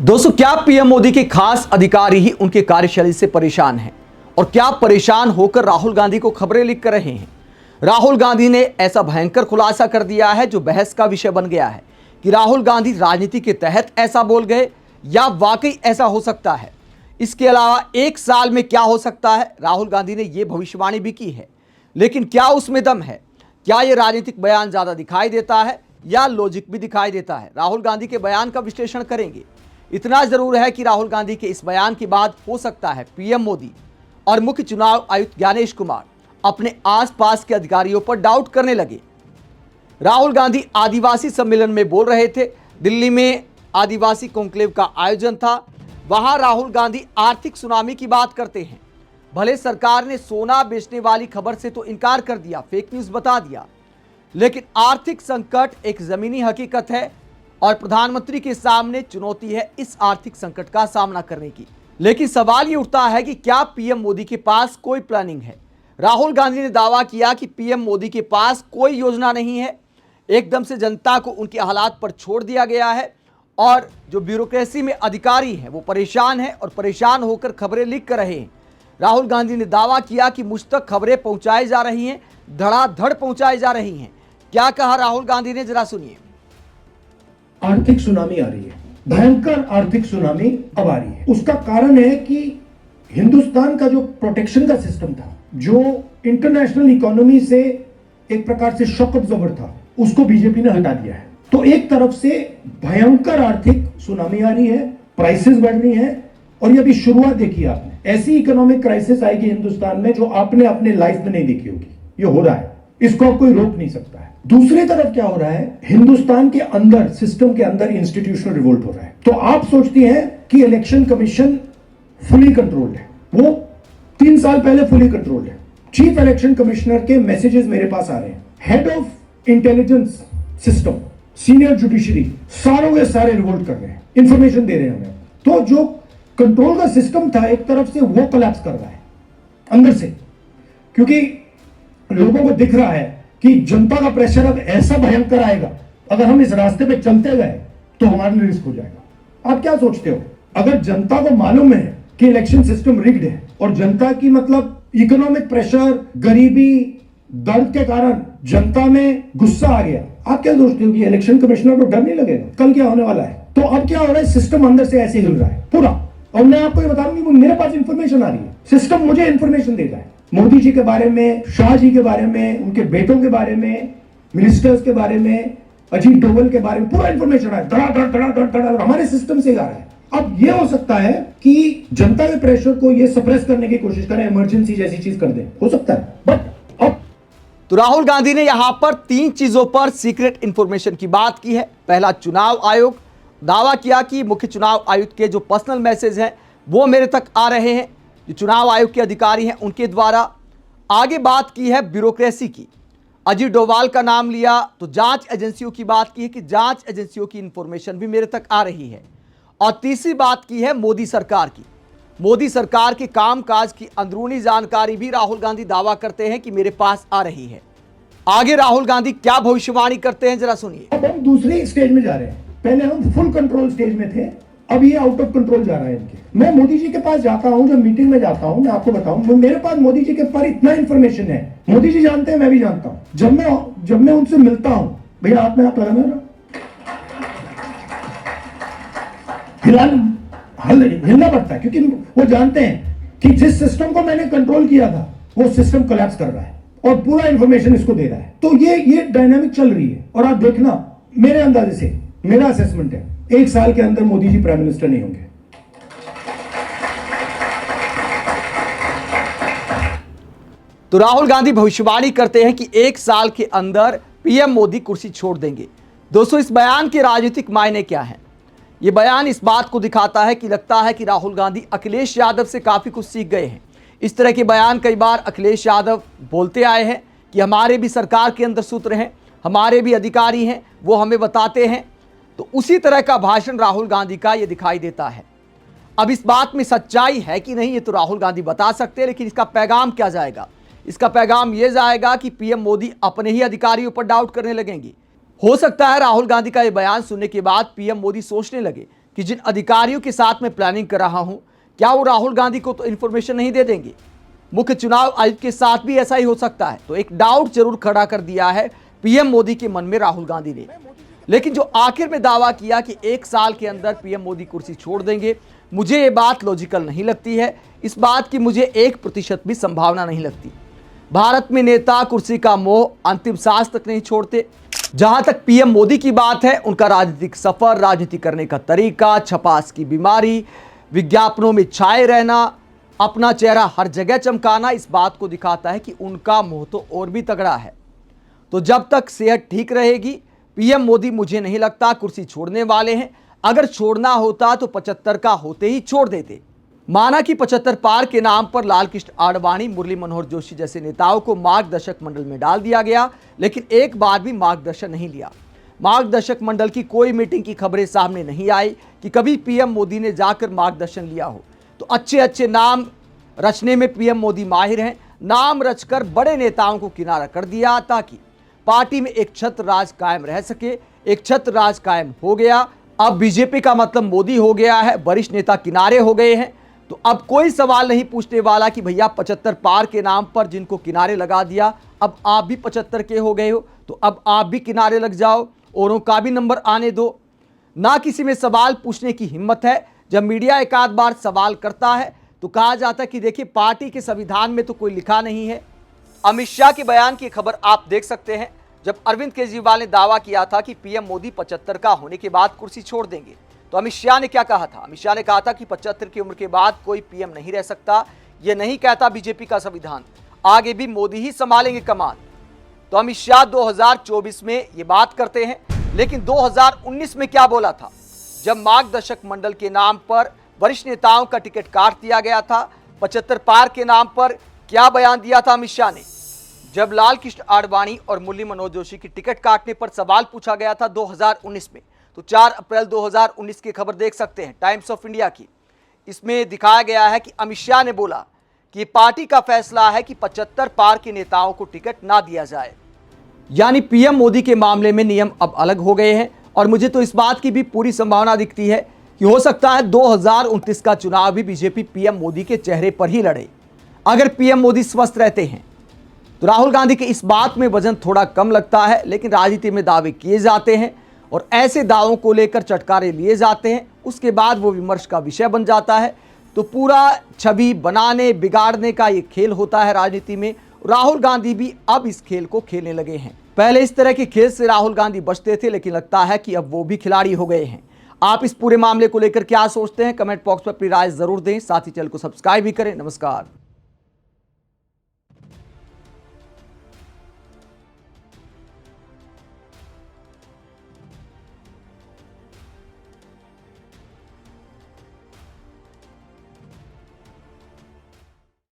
दोस्तों, क्या पीएम मोदी के खास अधिकारी ही उनके कार्यशैली से परेशान हैं? और क्या परेशान होकर राहुल गांधी को खबरें लिख कर रहे हैं? राहुल गांधी ने ऐसा भयंकर खुलासा कर दिया है जो बहस का विषय बन गया है कि राहुल गांधी राजनीति के तहत ऐसा बोल गए या वाकई ऐसा हो सकता है। इसके अलावा एक साल में क्या हो सकता है, राहुल गांधी ने यह भविष्यवाणी भी की है, लेकिन क्या उसमें दम है? क्या यह राजनीतिक बयान ज्यादा दिखाई देता है या लॉजिक भी दिखाई देता है? राहुल गांधी के बयान का विश्लेषण करेंगे। इतना जरूर है कि राहुल गांधी के इस बयान के बाद हो सकता है पीएम मोदी और मुख्य चुनाव आयुक्त ज्ञानेश कुमार अपने आसपास के अधिकारियों पर डाउट करने लगे। राहुल गांधी आदिवासी सम्मेलन में बोल रहे थे। दिल्ली में आदिवासी कॉन्क्लेव का आयोजन था। वहां राहुल गांधी आर्थिक सुनामी की बात करते हैं। भले सरकार ने सोना बेचने वाली खबर से तो इनकार कर दिया, फेक न्यूज बता दिया, लेकिन आर्थिक संकट एक जमीनी हकीकत है और प्रधानमंत्री के सामने चुनौती है इस आर्थिक संकट का सामना करने की। लेकिन सवाल ये उठता है कि क्या पीएम मोदी के पास कोई प्लानिंग है? राहुल गांधी ने दावा किया कि पीएम मोदी के पास कोई योजना नहीं है। एकदम से जनता को उनके हालात पर छोड़ दिया गया है और जो ब्यूरोक्रेसी में अधिकारी हैं वो परेशान हैं और परेशान होकर खबरें लिख कर रहे हैं। राहुल गांधी ने दावा किया कि मुझ तक खबरें पहुंचाई जा रही हैं, धड़ाधड़ पहुंचाई जा रही हैं। क्या कहा राहुल गांधी ने, जरा सुनिए। आर्थिक सुनामी आ रही है, भयंकर आर्थिक सुनामी अब आ रही है। उसका कारण है कि हिंदुस्तान का जो प्रोटेक्शन का सिस्टम था, जो इंटरनेशनल इकोनॉमी से एक प्रकार से शॉक अब्जॉर्बर था, उसको बीजेपी ने हटा दिया है। तो एक तरफ से भयंकर आर्थिक सुनामी आ रही है, प्राइसेस बढ़ रही हैं, और ये अभी शुरुआत देखी आपने। ऐसी इकोनॉमिक क्राइसिस आएगी हिंदुस्तान में जो आपने अपने लाइफ में नहीं देखी होगी। ये हो रहा है, इसको अब कोई रोक नहीं सकता है। दूसरी तरफ क्या हो रहा है, हिंदुस्तान के अंदर, सिस्टम के अंदर इंस्टीट्यूशनल रिवोल्ट हो रहा है। तो आप सोचती हैं कि इलेक्शन कमीशन फुली कंट्रोल्ड है। वो 3 साल पहले फुली कंट्रोल्ड है। चीफ इलेक्शन कमिश्नर के मैसेजेस मेरे पास आ रहे हैं। Head of intelligence system, senior judiciary, सारों के सारे रिवोल्ट कर रहे हैं, इंफॉर्मेशन दे रहे हैं हमें। तो जो कंट्रोल का सिस्टम था एक तरफ से, वो कोलैप्स कर रहा है अंदर से, क्योंकि लोगों को दिख रहा है कि जनता का प्रेशर अब ऐसा भयंकर आएगा, अगर हम इस रास्ते पे चलते गए तो हमारे लिए रिस्क हो जाएगा। आप क्या सोचते हो, अगर जनता को मालूम है कि इलेक्शन सिस्टम रिग्ड है और जनता की मतलब इकोनॉमिक प्रेशर, गरीबी, दर्द के कारण जनता में गुस्सा आ गया, आप क्या सोचते हो कि इलेक्शन कमिश्नर को डर नहीं लगेगा कल क्या होने वाला है? तो अब क्या हो रहा है, सिस्टम अंदर से ऐसे हिल रहा है पूरा। और मैं आपको ये बताऊंगी, मेरे पास इंफॉर्मेशन आ रही है, सिस्टम मुझे इंफॉर्मेशन दे रहा है मोदी जी के बारे में, शाह जी के बारे में, उनके बेटों के बारे में, मिनिस्टर्स के बारे में, अजीत डोवल के बारे में, पूरा इंफॉर्मेशन है, धड़ा हमारे सिस्टम से आ रहा है। अब ये हो सकता है कि जनता के प्रेशर को ये सप्रेस करने की कोशिश करें, इमरजेंसी जैसी चीज कर दें, हो सकता है। बट अब तो राहुल गांधी ने यहां पर 3 चीजों पर सीक्रेट इंफॉर्मेशन की बात की है। पहला, चुनाव आयोग, दावा किया कि मुख्य चुनाव आयुक्त के जो पर्सनल मैसेज हैं वो मेरे तक आ रहे हैं, जो चुनाव आयोग के अधिकारी हैं उनके द्वारा। आगे बात की है ब्यूरोक्रेसी की, अजीत डोभाल का नाम लिया, तो जांच एजेंसियों की बात की है कि जांच एजेंसियों की इंफॉर्मेशन भी मेरे तक आ रही है। और तीसरी बात की है मोदी सरकार की, मोदी सरकार के कामकाज की अंदरूनी जानकारी भी राहुल गांधी दावा करते हैं कि मेरे पास आ रही है। आगे राहुल गांधी क्या भविष्यवाणी करते हैं, जरा सुनिए। अब हम दूसरे स्टेज में जा रहे हैं। पहले हम फुल कंट्रोल स्टेज में थे, अब ये आउट ऑफ कंट्रोल जा रहा है इनके। मैं मोदी जी के पास जाता हूं, जब मीटिंग में जाता हूं, मैं आपको बताऊं, मेरे पास मोदी जी के पर इतना इंफॉर्मेशन है, मोदी जी जानते हैं, मैं भी जानता हूं। जब मैं उनसे मिलता हूं, भैया हाथ में हाथ लगाना ना, हिलना पड़ता है, क्योंकि वो जानते हैं कि जिस सिस्टम को मैंने कंट्रोल किया था वो सिस्टम कोलैप्स कर रहा है और पूरा इंफॉर्मेशन इसको दे रहा है। तो ये डायनामिक चल रही है। और आप देखना, मेरे अंदाजे से, मेरा असेसमेंट है, 1 साल के अंदर मोदी जी प्राइम मिनिस्टर नहीं होंगे। तो राहुल गांधी भविष्यवाणी करते हैं कि 1 साल के अंदर पीएम मोदी कुर्सी छोड़ देंगे। दोस्तों, इस बयान के राजनीतिक मायने क्या हैं? यह बयान इस बात को दिखाता है कि लगता है कि राहुल गांधी अखिलेश यादव से काफी कुछ सीख गए हैं। इस तरह के बयान कई बार अखिलेश यादव बोलते आए हैं कि हमारे भी सरकार के अंदर सूत्र हैं, हमारे भी अधिकारी हैं, वो हमें बताते हैं। तो उसी तरह का भाषण राहुल गांधी का ये दिखाई देता है। अब इस बात में सच्चाई है कि नहीं, ये तो राहुल गांधी बता सकते हैं, लेकिन इसका पैगाम क्या जाएगा? इसका पैगाम ये जाएगा कि पीएम मोदी अपने ही अधिकारियों पर डाउट करने लगेंगे। हो सकता है राहुल गांधी का यह बयान सुनने के बाद पीएम मोदी सोचने लगे कि जिन अधिकारियों के साथ मैं प्लानिंग कर रहा हूं, क्या वो राहुल गांधी को तो इन्फॉर्मेशन नहीं दे देंगे? मुख्य चुनाव आयुक्त के साथ भी ऐसा ही हो सकता है। तो एक डाउट जरूर खड़ा कर दिया है पीएम मोदी के मन में राहुल गांधी ने। लेकिन जो आखिर में दावा किया कि 1 साल के अंदर पीएम मोदी कुर्सी छोड़ देंगे, मुझे ये बात लॉजिकल नहीं लगती है। इस बात की मुझे 1% भी संभावना नहीं लगती। भारत में नेता कुर्सी का मोह अंतिम सांस तक नहीं छोड़ते। जहां तक पीएम मोदी की बात है, उनका राजनीतिक सफर, राजनीति करने का तरीका, छपास की बीमारी, विज्ञापनों में छाए रहना, अपना चेहरा हर जगह चमकाना इस बात को दिखाता है कि उनका मोह तो और भी तगड़ा है। तो जब तक सेहत ठीक रहेगी, पीएम मोदी मुझे नहीं लगता कुर्सी छोड़ने वाले हैं। अगर छोड़ना होता तो 75 का होते ही छोड़ देते। माना कि 75 पार के नाम पर लालकृष्ण आडवाणी, मुरली मनोहर जोशी जैसे नेताओं को मार्गदर्शक मंडल में डाल दिया गया, लेकिन एक बार भी मार्गदर्शन नहीं लिया। मार्गदर्शक मंडल की कोई मीटिंग की खबरें सामने नहीं आई कि कभी पीएम मोदी ने जाकर मार्गदर्शन लिया हो। तो अच्छे अच्छे नाम रचने में पीएम मोदी माहिर हैं। नाम रचकर बड़े नेताओं को किनारा कर दिया ताकि पार्टी में एक छत्र राज कायम रह सके। एक छत्र राज कायम हो गया। अब बीजेपी का मतलब मोदी हो गया है। वरिष्ठ नेता किनारे हो गए हैं। तो अब कोई सवाल नहीं पूछने वाला कि भैया 75 पार के नाम पर जिनको किनारे लगा दिया, अब आप भी 75 के हो गए हो, तो अब आप भी किनारे लग जाओ, औरों का भी नंबर आने दो। ना किसी में सवाल पूछने की हिम्मत है। जब मीडिया एक आध बार सवाल करता है तो कहा जाता है कि देखिए, पार्टी के संविधान में तो कोई लिखा नहीं है। अमित शाह के बयान की खबर आप देख सकते हैं। जब अरविंद केजरीवाल ने दावा किया था कि पीएम मोदी 75 का होने के बाद कुर्सी छोड़ देंगे, तो अमित शाह ने क्या कहा था? अमित शाह ने कहा था कि 75 की उम्र के बाद कोई पीएम नहीं रह सकता। यह नहीं कहता बीजेपी का संविधान, आगे भी मोदी ही संभालेंगे कमान। तो अमित शाह 2024 में ये बात करते हैं, लेकिन 2019 में क्या बोला था? जब मार्गदर्शक मंडल के नाम पर वरिष्ठ नेताओं का टिकट काट दिया गया था, 75 पार के नाम पर क्या बयान दिया था अमित शाह ने? जब लालकृष्ण आडवाणी और मुरली मनोहर जोशी की टिकट काटने पर सवाल पूछा गया था 2019 में, तो 4 अप्रैल 2019 की खबर देख सकते हैं टाइम्स ऑफ इंडिया की। इसमें दिखाया गया है कि अमित शाह ने बोला कि पार्टी का फैसला है कि 75 पार के नेताओं को टिकट ना दिया जाए। यानी पीएम मोदी के मामले में नियम अब अलग हो गए हैं। और मुझे तो इस बात की भी पूरी संभावना दिखती है कि हो सकता है 2029 का चुनाव भी बीजेपी पीएम मोदी के चेहरे पर ही लड़े। अगर पीएम मोदी स्वस्थ रहते हैं तो राहुल गांधी के इस बात में वजन थोड़ा कम लगता है, लेकिन राजनीति में दावे किए जाते हैं और ऐसे दावों को लेकर चटकारे लिए जाते हैं। उसके बाद वो विमर्श का विषय बन जाता है। तो पूरा छवि बनाने बिगाड़ने का ये खेल होता है राजनीति में। राहुल गांधी भी अब इस खेल को खेलने लगे हैं। पहले इस तरह के खेल से राहुल गांधी बचते थे, लेकिन लगता है कि अब वो भी खिलाड़ी हो गए हैं। आप इस पूरे मामले को लेकर क्या सोचते हैं? कमेंट बॉक्स में अपनी राय जरूर दें। साथ ही चैनल को सब्सक्राइब भी करें। नमस्कार।